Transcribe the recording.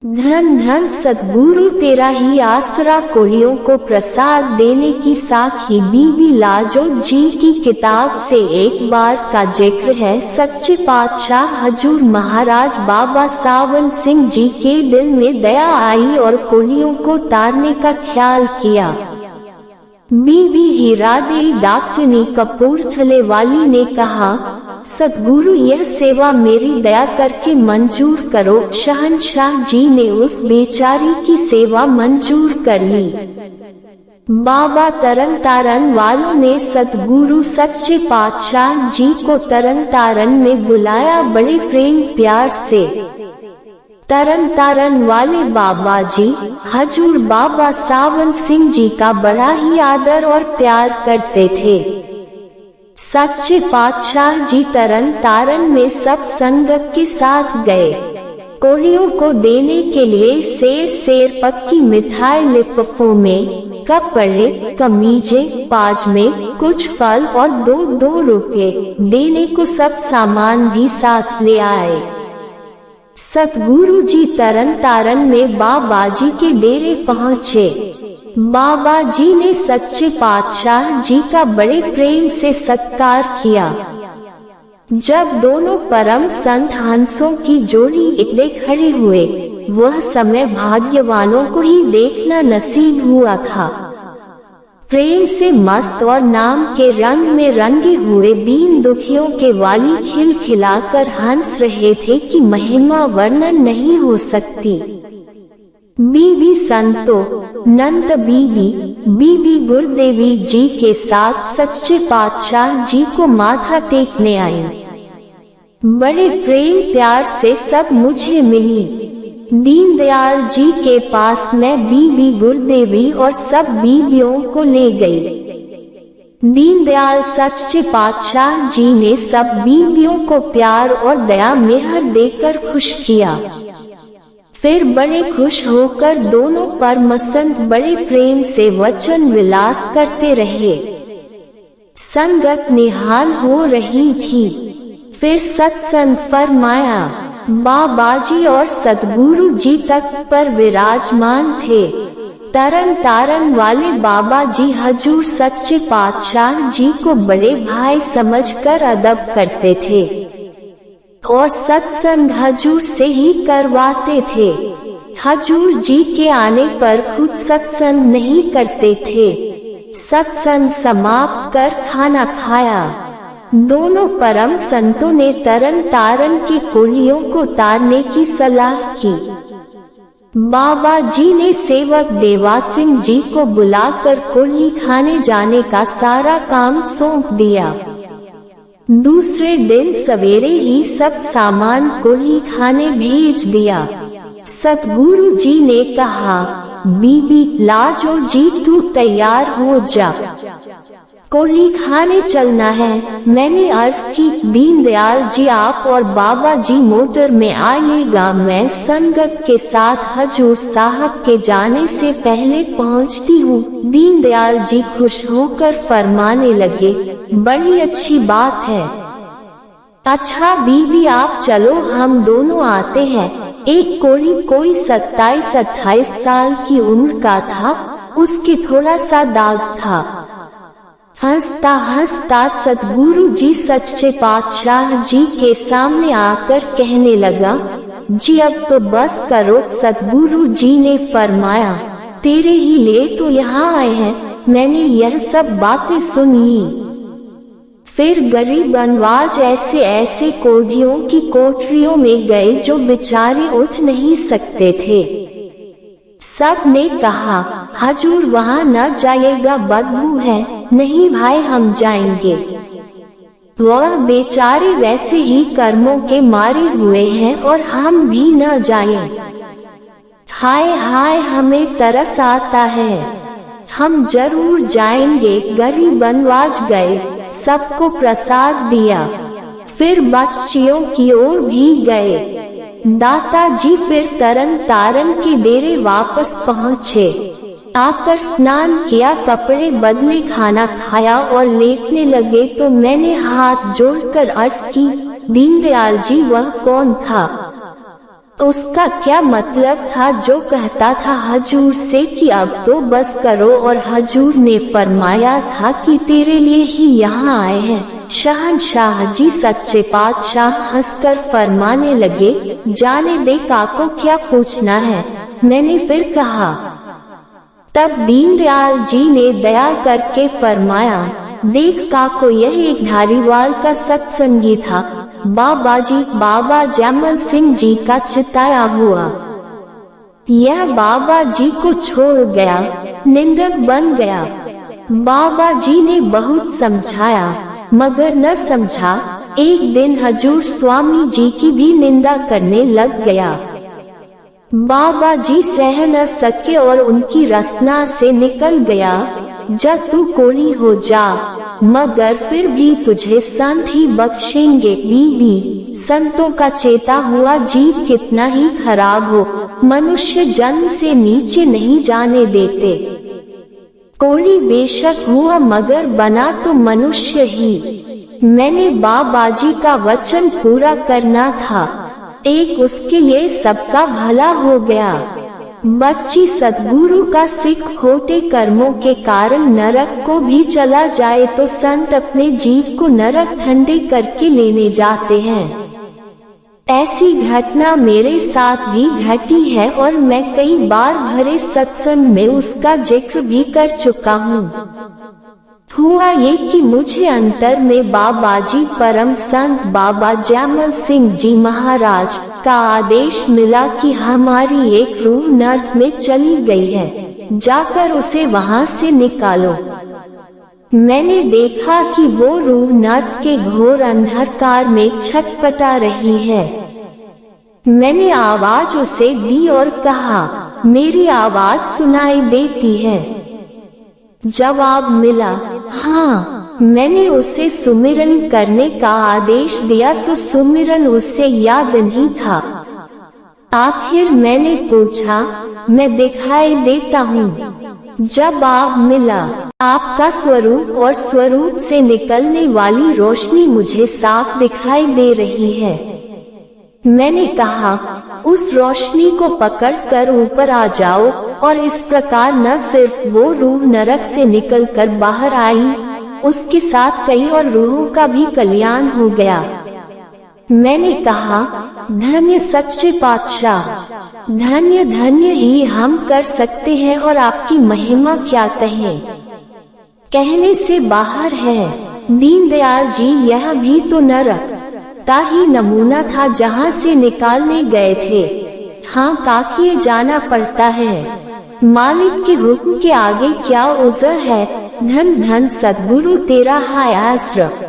धन धन सद्गुरु तेरा ही आसरा, कोलियों को प्रसाद देने की साखी। बीबी लाजो जी की किताब से एक बार का जिक्र है। सच्चे पातशाह हजूर महाराज बाबा सावन सिंह जी के दिल में दया आई और कोलियों को तारने का ख्याल किया। बीबी हीरादेवी डाक्टरनी कपूरथले वाली ने कहा, सद्गुरु यह सेवा मेरी दया करके मंजूर करो। शहंशाह जी ने उस बेचारी की सेवा मंजूर कर ली। बाबा तरन तारन वालों ने सद्गुरु सच्चे पातशाह जी को तरन तारन में बुलाया बड़े प्रेम प्यार से। तरन तारन वाले बाबा जी हजूर बाबा सावन सिंह जी का बड़ा ही आदर और प्यार करते थे। सच्चे पातशाह जी तरन तारन में सब संगत के साथ गए। कोलियों को देने के लिए सेर पक्की मिठाई लिफाफों में, कपड़े कमीजे पाजमे, कुछ फल और 2-2 रुपये देने को सब सामान भी साथ ले आए। सतगुरु जी तरन तारन में बाबा जी के डेरे पहुँचे। बाबा जी ने सच्चे पातशाह जी का बड़े प्रेम से सत्कार किया। जब दोनों परम संत हंसों की जोड़ी इकट्ठे खड़े हुए, वह समय भाग्यवानों को ही देखना नसीब हुआ था। प्रेम से मस्त और नाम के रंग में रंगे हुए दीन दुखियों के वाली खिलखिलाकर हंस रहे थे कि महिमा वर्णन नहीं हो सकती। बीबी संतो नंद बीबी गुरुदेवी जी के साथ सच्चे पातशाह जी को माथा टेकने आई। बड़े प्रेम प्यार से सब मुझे मिली। दीनदयाल जी के पास मैं बीबी गुरुदेवी और सब बीबियों को ले गई। दीनदयाल सच्चे पातशाह जी ने सब बीबियों को प्यार और दया मेहर देकर खुश किया। फिर बड़े खुश होकर दोनों परमसंत बड़े प्रेम से वचन विलास करते रहे। संगत निहाल हो रही थी। फिर सत्संग फरमाया। बाबा जी और सतगुरु जी तख्त पर विराजमान थे। तरन तारन वाले बाबा जी हजूर सच्चे पातशाह जी को बड़े भाई समझकर अदब करते थे और सत्संग हजूर से ही करवाते थे। हजूर जी के आने पर खुद सत्संग नहीं करते थे। सत्संग समाप्त कर खाना खाया। दोनों परम संतों ने तरन तारन के कोलियों को तारने की सलाह की। बाबा जी ने सेवक देवा सिंह जी को बुलाकर कोली खाने जाने का सारा काम सौंप दिया। दूसरे दिन सवेरे ही सब सामान कोली खाने भेज दिया। सतगुरु जी ने कहा, बीबी लाजो जी तू तैयार हो जा, कोली खाने चलना है। मैंने अर्ज की, दीनदयाल जी आप और बाबा जी मोटर में आइएगा, मैं संगत के साथ हजूर साहब के जाने से पहले पहुंचती हूँ। दीनदयाल जी खुश होकर फरमाने लगे, बड़ी अच्छी बात है। अच्छा बीबी आप चलो, हम दोनों आते हैं। एक कोली कोई 27-28 साल की उम्र का था, उसके थोड़ा सा दाग था। हंसता हंसता सतगुरु जी सच्चे पातशाह जी के सामने आकर कहने लगा, जी अब तो बस करो। सतगुरु जी ने फरमाया, तेरे ही लिए तो यहाँ आए हैं, मैंने यह सब बातें सुन ली। फिर गरीब अनवाज ऐसे कोढ़ियों की कोठरियों में गए जो बेचारे उठ नहीं सकते थे। सब ने कहा, हजूर वहाँ न जाइएगा, बदबू है। नहीं भाई हम जाएंगे। वह बेचारे वैसे ही कर्मों के मारे हुए हैं और हम भी न जाएं। हाय हाय हमें तरस आता है, हम जरूर जाएंगे। गरीब अनवाज गए, सबको प्रसाद दिया, फिर बच्चियों की ओर भी गए। दाता जी फिर तरन तारन के डेरे वापस पहुँचे। आकर स्नान किया, कपड़े बदले, खाना खाया और लेटने लगे तो मैंने हाथ जोड़कर अर्ज की, दीनदयाल जी वह कौन था? उसका क्या मतलब था जो कहता था हजूर से कि अब तो बस करो, और हजूर ने फरमाया था कि तेरे लिए ही यहाँ आए हैं। शहंशाह जी सच्चे पातशाह हंसकर फरमाने लगे, जाने दे काको क्या पूछना है। मैंने फिर कहा। तब दीनदयाल जी ने दया करके फरमाया, देख काको, यह एक धारीवाल का सत्संगी था, बाबा जैमल सिंह जी का चिताया हुआ। यह बाबा जी को छोड़ गया, निंदक बन गया। बाबा जी ने बहुत समझाया मगर न समझा। एक दिन हजूर स्वामी जी की भी निंदा करने लग गया। बाबा जी सह न सके और उनकी रसना से निकल गया, जा तू कोढ़ी हो जा, मगर फिर भी तुझे संत ही बख्शेंगे। बीबी संतों का चेता हुआ जीव कितना ही खराब हो, मनुष्य जन्म से नीचे नहीं जाने देते। कोढ़ी बेशक हुआ मगर बना तो मनुष्य ही। मैंने बाबा जी का वचन पूरा करना था, एक उसके लिए सबका भला हो गया। बच्ची सद्गुरु का सिख खोटे कर्मों के कारण नरक को भी चला जाए तो संत अपने जीव को नरक ठंडे करके लेने जाते हैं। ऐसी घटना मेरे साथ भी घटी है और मैं कई बार भरे सत्संग में उसका जिक्र भी कर चुका हूँ। हुआ ये कि मुझे अंतर में बाबा जी परम संत बाबा जैमल सिंह जी महाराज का आदेश मिला कि हमारी एक रूह नर्क में चली गई है, जाकर उसे वहां से निकालो। मैंने देखा कि वो रूह नर्क के घोर अंधकार में छटपटा रही है। मैंने आवाज उसे दी और कहा, मेरी आवाज सुनाई देती है? जवाब मिला, हाँ। मैंने उसे सुमिरन करने का आदेश दिया तो सुमिरन उसे याद नहीं था। आखिर मैंने पूछा, मैं दिखाई देता हूँ? जवाब मिला, आपका स्वरूप और स्वरूप से निकलने वाली रोशनी मुझे साफ दिखाई दे रही है। मैंने कहा, उस रोशनी को पकड़कर ऊपर आ जाओ, और इस प्रकार न सिर्फ वो रूह नरक से निकलकर बाहर आई, उसके साथ कई और रूहों का भी कल्याण हो गया। मैंने कहा, धन्य सच्चे पातशाह, धन्य धन्य ही हम कर सकते हैं और आपकी महिमा क्या कहें, कहने से बाहर है। दीनदयाल जी यह भी तो नरक का ही नमूना था जहाँ से निकालने गए थे। हाँ काकिए, जाना पड़ता है। मालिक के हुक्म के आगे क्या उज़र है। धन धन सद्गुरु तेरा हाय आश्रय।